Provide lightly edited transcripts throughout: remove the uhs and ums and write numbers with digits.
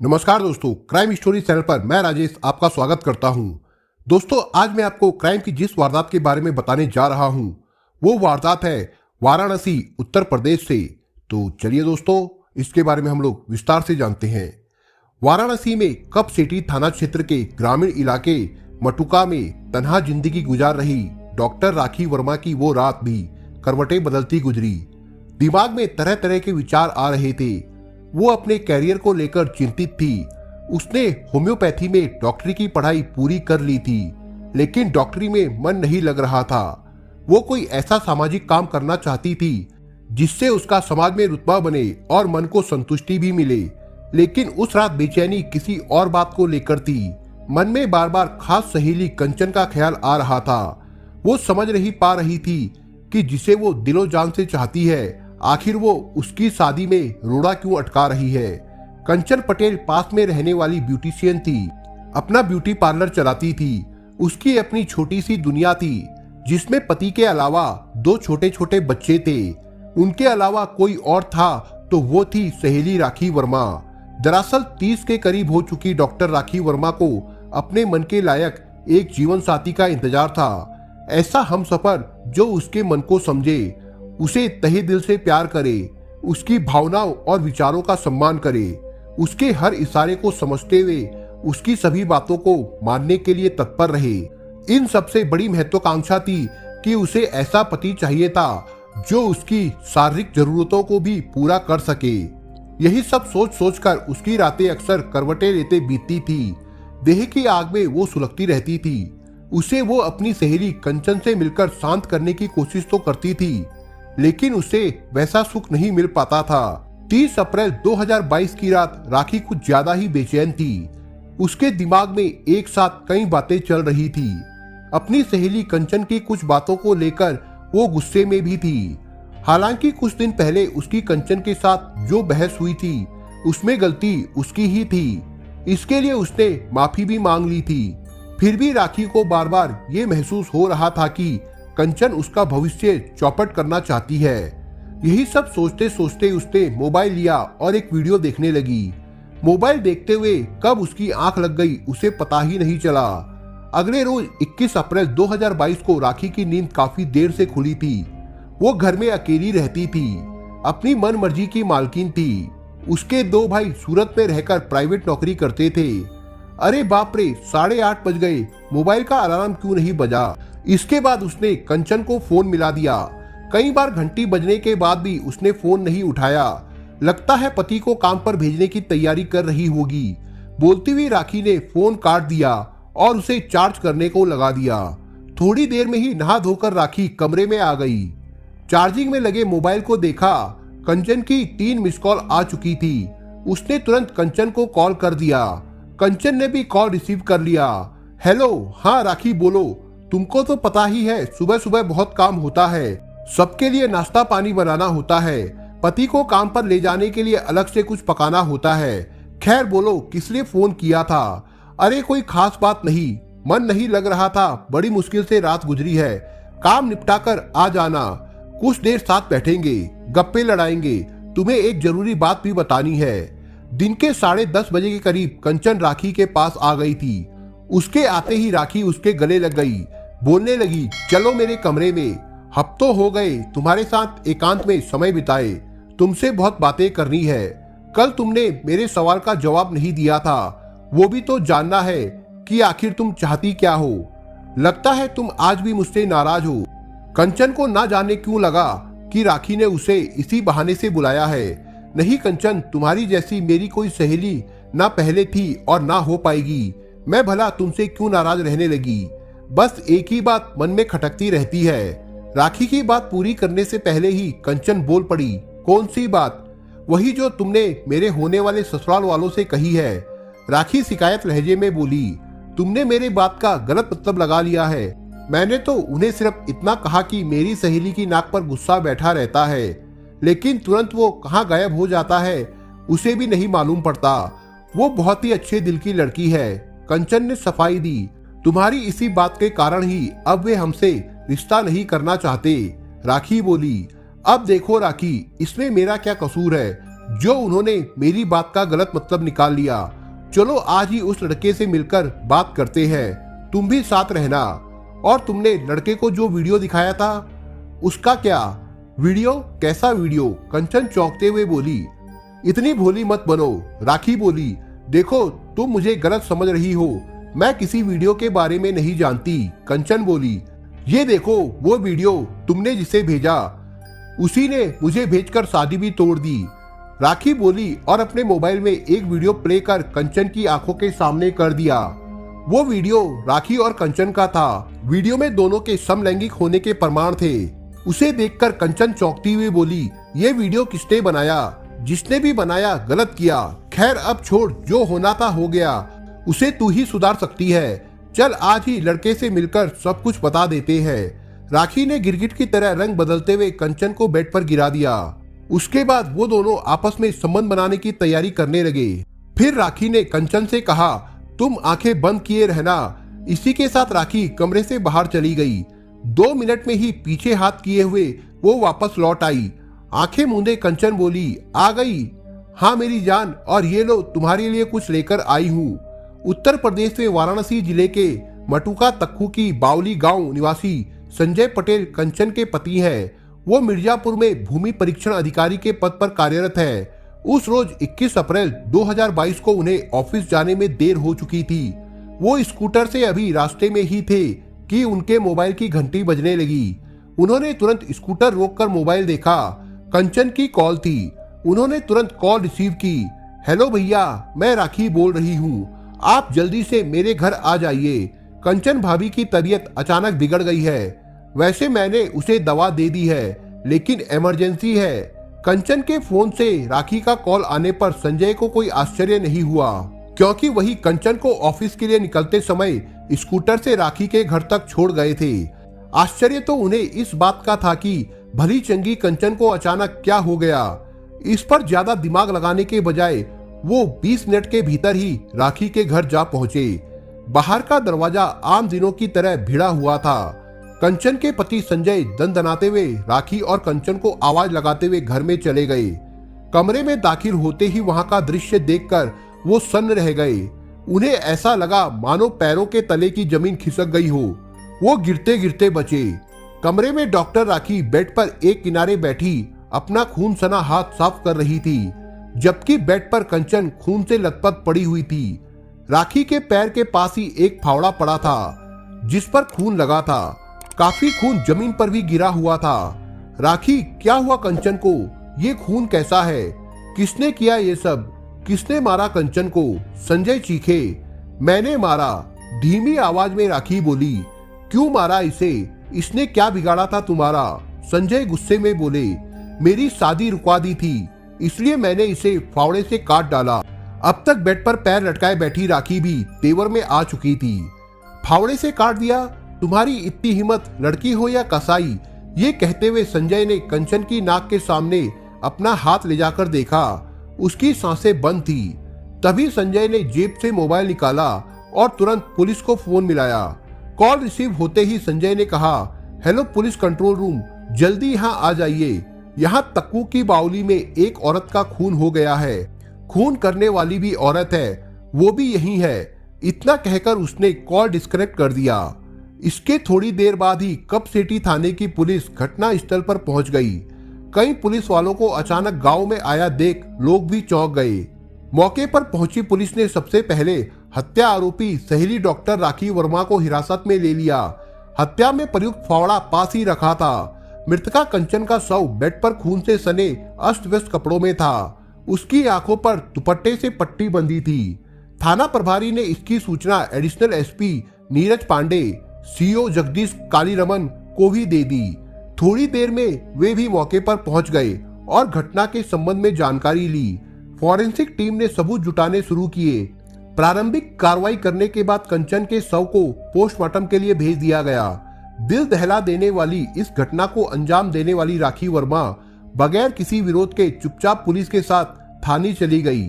नमस्कार दोस्तों, crime story channel पर मैं राजेश आपका स्वागत करता हूं। दोस्तों, आज मैं आपको क्राइम की जिस वारदात के बारे में बताने जा रहा हूं वो वारदात है वाराणसी, उत्तर प्रदेश से। तो चलिए दोस्तों, इसके बारे में हम लोग विस्तार से जानते हैं। वाराणसी में कप सिटी थाना क्षेत्र के ग्रामीण इलाके मटुका में तन्हा जिंदगी गुजार रही डॉक्टर राखी वर्मा की वो रात भी करवटें बदलती गुजरी। दिमाग में तरह तरह के विचार आ रहे थे। वो अपने कैरियर को लेकर चिंतित थी। उसने होम्योपैथी में डॉक्टरी की पढ़ाई पूरी कर ली थी, लेकिन डॉक्टरी में मन नहीं लग रहा था। वो कोई ऐसा सामाजिक काम करना चाहती थी जिससे उसका समाज में रुतबा बने और मन को संतुष्टि भी मिले। लेकिन उस रात बेचैनी किसी और बात को लेकर थी। मन में बार बार खास सहेली कंचन का ख्याल आ रहा था। वो समझ नहीं पा रही थी कि जिसे वो दिलो जान से चाहती है, आखिर वो उसकी शादी में रोड़ा क्यों अटका रही है। कंचन पटेल पास में रहने वाली ब्यूटिशियन थी। अपना ब्यूटी पार्लर चलाती थी। उसकी अपनी छोटी सी दुनिया थी जिसमें पति के अलावा 2 छोटे छोटे बच्चे थे। उनके अलावा कोई और था तो वो थी सहेली राखी वर्मा। दरअसल 30 के करीब हो चुकी डॉक्टर राखी वर्मा को अपने मन के लायक एक जीवन साथी का इंतजार था। ऐसा हमसफर जो उसके मन को समझे, उसे तहे दिल से प्यार करे, उसकी भावनाओं और विचारों का सम्मान करे, उसके हर इशारे को समझते हुए उसकी सभी बातों को मानने के लिए तत्पर रहे। इन सबसे बड़ी महत्वाकांक्षा थी कि उसे ऐसा पति चाहिए था जो उसकी शारीरिक जरूरतों को भी पूरा कर सके। यही सब सोच सोचकर उसकी रातें अक्सर करवटें लेते बीतती थी। देह की आग में वो सुलगती रहती थी। उसे वो अपनी सहेली कंचन से मिलकर शांत करने की कोशिश तो करती थी, लेकिन उसे वैसा सुख नहीं मिल पाता था। 30 अप्रैल 2022 की रात राखी कुछ ज्यादा ही बेचैन थी। उसके दिमाग में एक साथ कई बातें चल रही थी। अपनी सहेली कंचन की कुछ बातों को लेकर वो गुस्से में भी थी। हालांकि कुछ दिन पहले उसकी कंचन के साथ जो बहस हुई थी उसमें गलती उसकी ही थी। इसके लिए उसने माफी भी मांग ली थी। फिर भी राखी को बार बार ये महसूस हो रहा था कि कंचन उसका भविष्य चौपट करना चाहती है। यही सब सोचते सोचते उसने मोबाइल लिया और एक वीडियो देखने लगी। मोबाइल देखते हुए कब उसकी आंख लग गई उसे पता ही नहीं चला। अगले रोज 21 अप्रैल 2022 को राखी की नींद काफी देर से खुली थी। वो घर में अकेली रहती थी। अपनी मन मर्जी की मालकिन थी। उसके 2 भाई सूरत में रहकर प्राइवेट नौकरी करते थे। अरे बाप रे, 8:30 बज गए, मोबाइल का अलार्म क्यों नहीं बजा। इसके बाद उसने कंचन को फोन मिला दिया। कई बार घंटी बजने के बाद भी उसने फोन नहीं उठाया। लगता है पति को काम पर भेजने की तैयारी कर रही होगी। बोलती हुई राखी ने फोन काट दिया और उसे चार्ज करने को लगा दिया। थोड़ी देर में ही नहा धोकर राखी कमरे में आ गई। चार्जिंग में लगे मोबाइल को देखा। कंचन की 3 मिस कॉल आ चुकी थी। उसने तुरंत कंचन को कॉल कर दिया। कंचन ने भी कॉल रिसीव कर लिया। हेलो, हाँ राखी बोलो। तुमको तो पता ही है, सुबह सुबह बहुत काम होता है। सबके लिए नाश्ता पानी बनाना होता है। पति को काम पर ले जाने के लिए अलग से कुछ पकाना होता है। खैर बोलो, किस लिए फोन किया था। अरे कोई खास बात नहीं, मन नहीं लग रहा था। बड़ी मुश्किल से रात गुजरी है। काम निपटाकर आ जाना। कुछ देर साथ बैठेंगे, गप्पे लड़ाएंगे। तुम्हें एक जरूरी बात भी बतानी है। दिन के 10:30 बजे के करीब कंचन राखी के पास आ गई थी। उसके आते ही राखी उसके गले लग गई। बोलने लगी, चलो मेरे कमरे में। हफ्तों हो गए तुम्हारे साथ एकांत में समय बिताए। तुमसे बहुत बातें करनी है। कल तुमने मेरे सवाल का जवाब नहीं दिया था। वो भी तो जानना है कि आखिर तुम चाहती क्या हो। लगता है तुम आज भी मुझसे नाराज हो। कंचन को ना जाने क्यों लगा कि राखी ने उसे इसी बहाने से बुलाया है। नहीं कंचन, तुम्हारी जैसी मेरी कोई सहेली ना पहले थी और ना हो पाएगी। मैं भला तुमसे क्यों नाराज रहने लगी। बस एक ही बात मन में खटकती रहती है। राखी की बात पूरी करने से पहले ही कंचन बोल पड़ी, कौन सी बात। वही जो तुमने मेरे होने वाले ससुराल वालों से कही है। राखी शिकायत लहजे में बोली, तुमने मेरे बात का गलत मतलब लगा लिया है। मैंने तो उन्हें सिर्फ इतना कहा कि मेरी सहेली की नाक पर गुस्सा बैठा रहता है, लेकिन तुरंत वो कहाँ गायब हो जाता है उसे भी नहीं मालूम पड़ता। वो बहुत ही अच्छे दिल की लड़की है। कंचन ने सफाई दी, तुम्हारी इसी बात के कारण ही अब वे हमसे रिश्ता नहीं करना चाहते। राखी बोली, अब देखो राखी, इसमें मेरा क्या कसूर है। जो उन्होंने मेरी बात का गलत मतलब निकाल लिया। चलो आज ही उस लड़के से मिलकर बात करते हैं, तुम भी साथ रहना। और तुमने लड़के को जो वीडियो दिखाया था उसका क्या? वीडियो? कैसा वीडियो? कंचन चौंकते हुए बोली। इतनी भोली मत बनो, राखी बोली। देखो तुम मुझे गलत समझ रही हो, मैं किसी वीडियो के बारे में नहीं जानती। कंचन बोली। ये देखो वो वीडियो तुमने जिसे भेजा, उसी ने मुझे भेजकर शादी भी तोड़ दी। राखी बोली और अपने मोबाइल में एक वीडियो प्ले कर कंचन की आंखों के सामने कर दिया। वो वीडियो राखी और कंचन का था। वीडियो में दोनों के समलैंगिक होने के प्रमाण थे। उसे देखकर कंचन चौंकती हुई बोली, ये वीडियो किसने बनाया? जिसने भी बनाया गलत किया। खैर अब छोड़, जो होना था हो गया, उसे तू ही सुधार सकती है। चल आज ही लड़के से मिलकर सब कुछ बता देते हैं। राखी ने गिरगिट की तरह रंग बदलते हुए कंचन को बेड पर गिरा दिया। उसके बाद वो दोनों आपस में संबंध बनाने की तैयारी करने लगे। फिर राखी ने कंचन से कहा, तुम आंखें बंद किए रहना। इसी के साथ राखी कमरे से बाहर चली गई। 2 मिनट में ही पीछे हाथ किए हुए वो वापस लौट आई। आंखें मूंदे कंचन बोली, आ गई? हाँ मेरी जान, और ये लो तुम्हारे लिए कुछ लेकर आई हूँ। उत्तर प्रदेश में वाराणसी जिले के मटुका तक्कू की बावली गांव निवासी संजय पटेल कंचन के पति हैं। वो मिर्जापुर में भूमि परीक्षण अधिकारी के पद पर कार्यरत है। उस रोज 21 अप्रैल 2022 को उन्हें ऑफिस जाने में देर हो चुकी थी। वो स्कूटर से अभी रास्ते में ही थे कि उनके मोबाइल की घंटी बजने लगी। उन्होंने तुरंत स्कूटर रोककर मोबाइल देखा। कंचन की कॉल थी। उन्होंने तुरंत कॉल रिसीव की। हेलो भैया, मैं राखी बोल रही हूँ, आप जल्दी से मेरे घर आ जाइए। कंचन भाभी की तबीयत अचानक बिगड़ गई है। वैसे मैंने उसे दवा दे दी है, लेकिन इमरजेंसी है। कंचन के फोन से राखी का कॉल आने पर संजय को कोई आश्चर्य नहीं हुआ, क्योंकि वही कंचन को ऑफिस के लिए निकलते समय स्कूटर से राखी के घर तक छोड़ गए थे। आश्चर्य तो उन्हें इस बात का था कि भली चंगी कंचन को अचानक क्या हो गया। इस पर ज्यादा दिमाग लगाने के बजाय वो 20 मिनट के भीतर ही राखी के घर जा पहुंचे। बाहर का दरवाजा आम दिनों की तरह भिड़ा हुआ था। कंचन के पति संजय दनदनाते हुए राखी और कंचन को आवाज लगाते हुए घर में चले गए। कमरे में दाखिल होते ही वहां का दृश्य देखकर वो सन्न रह गए। उन्हें ऐसा लगा मानो पैरों के तले की जमीन खिसक गई हो। वो गिरते गिरते बचे। कमरे में डॉक्टर राखी बेड पर एक किनारे बैठी अपना खून सना हाथ साफ कर रही थी, जबकि बेड पर कंचन खून से लथपथ पड़ी हुई थी। राखी के पैर के पास ही एक फावड़ा पड़ा था जिस पर खून लगा था। काफी खून जमीन पर भी गिरा हुआ था। राखी, क्या हुआ कंचन को? ये खून कैसा है? किसने किया ये सब? किसने मारा कंचन को? संजय चीखे। मैंने मारा, धीमी आवाज में राखी बोली। क्यों मारा इसे? इसने क्या बिगाड़ा था तुम्हारा? संजय गुस्से में बोले। मेरी शादी रुकवा दी थी, इसलिए मैंने इसे फावड़े से काट डाला। अब तक बेड पर पैर लटकाए बैठी राखी भी तेवर में आ चुकी थी। फावड़े से काट दिया? तुम्हारी इतनी हिम्मत, लड़की हो या कसाई? ये कहते हुए संजय ने कंचन की नाक के सामने अपना हाथ ले जाकर देखा। उसकी सांसें बंद थी। तभी संजय ने जेब से मोबाइल निकाला और तुरंत पुलिस को फोन मिलाया। कॉल रिसीव होते ही संजय ने कहा, हेलो पुलिस कंट्रोल रूम, जल्दी यहाँ आ जाइए। यहाँ तक्कू की बावली में एक औरत का खून हो गया है। खून करने वाली भी औरत है, वो भी यही है। इतना कहकर उसने कॉल डिस्कनेक्ट कर दिया। इसके थोड़ी देर बाद ही कप सिटी थाने की पुलिस घटना स्थल पर पहुंच गई। कई पुलिस वालों को अचानक गांव में आया देख लोग भी चौंक गए। मौके पर पहुंची पुलिस ने सबसे पहले हत्या आरोपी सहेली डॉक्टर राखी वर्मा को हिरासत में ले लिया। हत्या में प्रयुक्त फावड़ा पास ही रखा था। मृतका कंचन का शव बेड पर खून से सने अस्त व्यस्त कपड़ों में था। उसकी आंखों पर दुपट्टे से पट्टी बंधी थी। थाना प्रभारी ने इसकी सूचना additional SP Neeraj Pandey, CO Jagdish Kaliraman को भी दे दी। थोड़ी देर में वे भी मौके पर पहुंच गए और घटना के संबंध में जानकारी ली। फॉरेंसिक टीम ने सबूत जुटाने शुरू किए। प्रारंभिक कार्रवाई करने के बाद कंचन के शव को पोस्टमार्टम के लिए भेज दिया गया। दिल दहला देने वाली इस घटना को अंजाम देने वाली राखी वर्मा बगैर किसी विरोध के चुपचाप पुलिस के साथ थाने चली गई।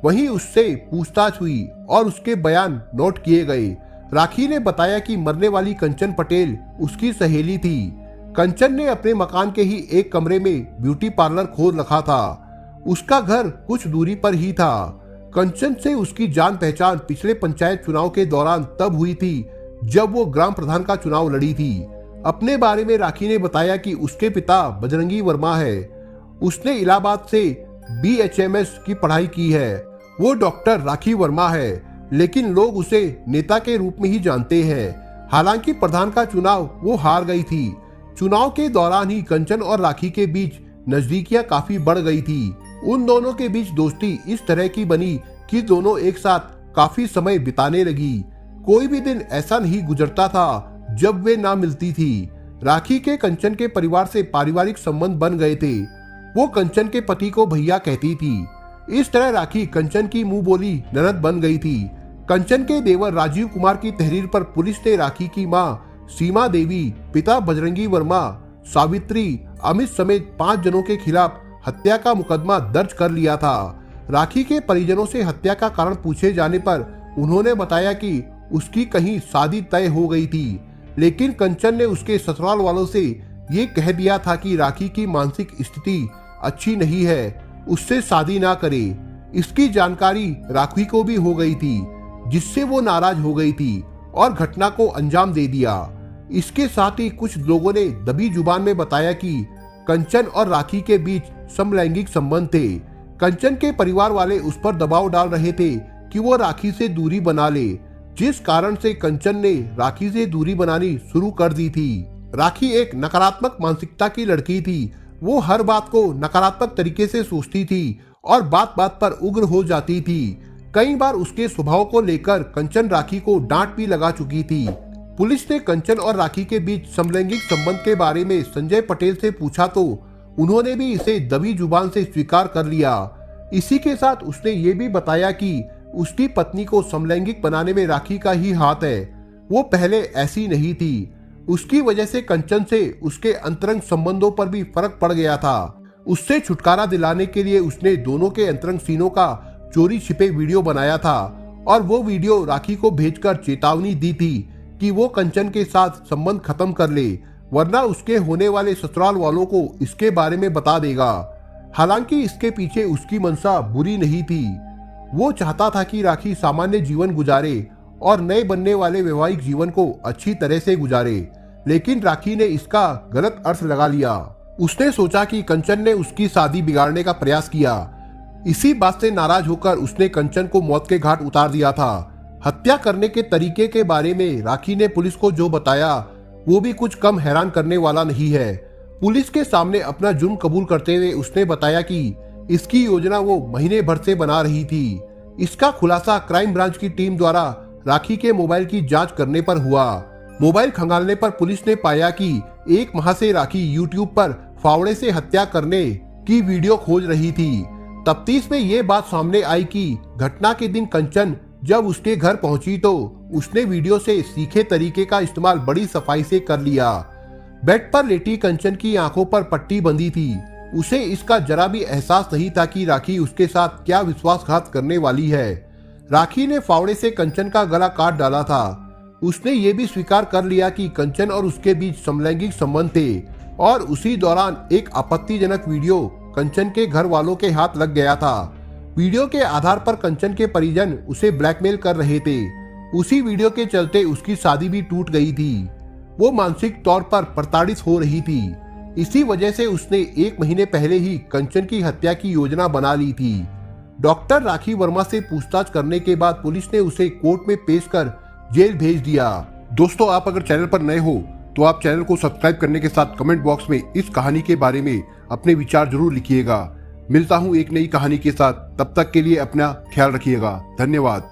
वहीं उससे पूछताछ हुई और उसके बयान नोट किए गए। राखी ने बताया कि मरने वाली कंचन पटेल उसकी सहेली थी। कंचन ने अपने मकान के ही एक कमरे में ब्यूटी पार्लर खोल रखा था। उसका घर कुछ दूरी पर ही था। कंचन से उसकी जान पहचान पिछले पंचायत चुनाव के दौरान तब हुई थी जब वो ग्राम प्रधान का चुनाव लड़ी थी। अपने बारे में राखी ने बताया कि उसके पिता बजरंगी वर्मा है। उसने इलाहाबाद से BHMS की पढ़ाई की है। वो डॉक्टर राखी वर्मा है, लेकिन लोग उसे नेता के रूप में ही जानते हैं। हालांकि प्रधान का चुनाव वो हार गई थी। चुनाव के दौरान ही कंचन और राखी के बीच नजदीकियां काफी बढ़ गई थी। उन दोनों के बीच दोस्ती इस तरह की बनी कि दोनों एक साथ काफी समय बिताने लगी। कोई भी दिन ऐसा नहीं गुजरता था जब वे ना मिलती थी। राखी के कंचन के परिवार से पारिवारिक संबंध बन गए थे। वो कंचन के पति को भैया कहती थी। इस तरह राखी कंचन की मुंह बोली ननद बन गई थी। कंचन के देवर राजीव कुमार की तहरीर पर पुलिस ने राखी की मां सीमा देवी, पिता बजरंगी वर्मा, सावित्री, अमित समेत 5 जनों के खिलाफ हत्या का मुकदमा दर्ज कर लिया था। राखी के परिजनों से हत्या का कारण पूछे जाने पर उन्होंने बताया कि उसकी कहीं शादी तय हो गई थी, लेकिन कंचन ने उसके ससुराल वालों से ये कह दिया था कि राखी की मानसिक स्थिति अच्छी नहीं है, उससे शादी ना करे। इसकी जानकारी राखी को भी हो गई थी, जिससे वो नाराज हो गई थी और घटना को अंजाम दे दिया। इसके साथ ही कुछ लोगों ने दबी जुबान में बताया कि कंचन और राखी के बीच समलैंगिक संबंध थे। कंचन के परिवार वाले उस पर दबाव डाल रहे थे कि वो राखी से दूरी बना ले, जिस कारण से कंचन ने राखी से दूरी बनानी शुरू कर दी थी। राखी एक नकारात्मक मानसिकता की लड़की थी। वो हर बात को नकारात्मक तरीके से सोचती थी और बात बात पर उग्र हो जाती थी। कई बार उसके स्वभाव को लेकर कंचन राखी को डांट भी लगा चुकी थी। पुलिस ने कंचन और राखी के बीच समलैंगिक संबंध के बारे में संजय पटेल से पूछा तो उन्होंने भी इसे दबी जुबान से स्वीकार कर लिया। इसी के साथ उसने ये भी बताया कि उसकी पत्नी को समलैंगिक बनाने में राखी का ही हाथ है। वो पहले ऐसी नहीं थी। उसकी वजह से कंचन से उसके अंतरंग संबंधों पर भी फर्क पड़ गया था। उससे छुटकारा दिलाने के लिए उसने दोनों के अंतरंग सीनों का चोरी छिपे वीडियो बनाया था और वो वीडियो राखी को भेजकर चेतावनी दी थी कि वो कंचन के साथ संबंध खत्म कर ले, वरना उसके होने वाले ससुराल वालों को इसके बारे में बता देगा। हालांकि इसके पीछे उसकी मंशा बुरी नहीं थी। वो चाहता था कि राखी सामान्य जीवन गुजारे और नए बनने वाले वैवाहिक जीवन को अच्छी तरह से गुजारे, लेकिन राखी ने इसका गलत अर्थ लगा लिया। उसने सोचा कि कंचन ने उसकी शादी बिगाड़ने का प्रयास किया। इसी बात से नाराज होकर उसने कंचन को मौत के घाट उतार दिया था। हत्या करने के तरीके के बारे में राखी ने पुलिस को जो बताया वो भी कुछ कम हैरान करने वाला नहीं है। पुलिस के सामने अपना जुर्म कबूल करते हुए उसने बताया कि इसकी योजना वो महीने भर से बना रही थी। इसका खुलासा क्राइम ब्रांच की टीम द्वारा राखी के मोबाइल की जांच करने पर हुआ। मोबाइल खंगालने पर पुलिस ने पाया कि 1 माह से राखी यूट्यूब पर फावड़े से हत्या करने की वीडियो खोज रही थी। तफ्तीश में ये बात सामने आई कि घटना के दिन कंचन जब उसके घर पहुंची तो उसने वीडियो से सीखे तरीके का इस्तेमाल बड़ी सफाई से कर लिया। बेड पर लेटी कंचन की आंखों पर पट्टी बंधी थी। उसे इसका जरा भी एहसास नहीं था कि राखी उसके साथ क्या विश्वासघात करने वाली है। राखी ने फावड़े से कंचन का गला काट डाला था। उसने ये भी स्वीकार कर लिया कि कंचन और उसके बीच समलैंगिक संबंध थे और उसी दौरान एक आपत्तिजनक वीडियो कंचन के घर वालों के हाथ लग गया था। वीडियो के आधार पर कंचन के परिजन उसे ब्लैकमेल कर रहे थे। उसी वीडियो के चलते उसकी शादी भी टूट गई थी। वो मानसिक तौर पर प्रताड़ित हो रही थी। इसी वजह से उसने 1 महीने पहले ही कंचन की हत्या की योजना बना ली थी। डॉक्टर राखी वर्मा से पूछताछ करने के बाद पुलिस ने उसे कोर्ट में पेश कर जेल भेज दिया। दोस्तों, आप अगर चैनल पर नए हो तो आप चैनल को सब्सक्राइब करने के साथ कमेंट बॉक्स में इस कहानी के बारे में अपने विचार जरूर लिखिएगा। मिलता हूं एक नई कहानी के साथ, तब तक के लिए अपना ख्याल रखिएगा। धन्यवाद।